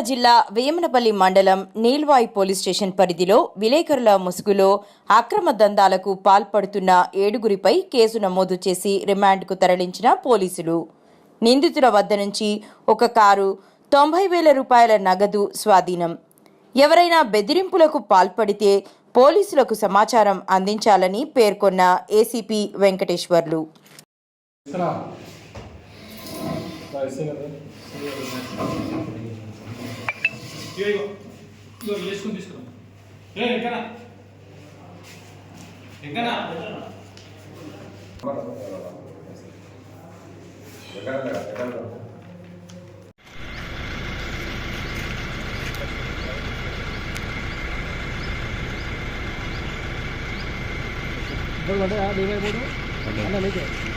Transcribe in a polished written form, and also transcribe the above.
జిల్లా వేమనపల్లి మండలం Neelwai police station పరిధిలో విలేకరుల ముసుగులో అక్రమ దందాలకు పాల్పడుతున్న 7గురిపై కేసు నమోదు చేసి రిమాండ్కు తరలించిన పోలీసులు. నిందితుల వద్ద నుంచి ఒక కారు, 90,000 రూపాయల నగదు స్వాధీనం. ఎవరైనా బెదిరింపులకు పాల్పడితే పోలీసులకు సమాచారం అందించాలని పేర్కొన్న ఏసీపీ వెంకటేశ్వర్లు. ఇద్దరు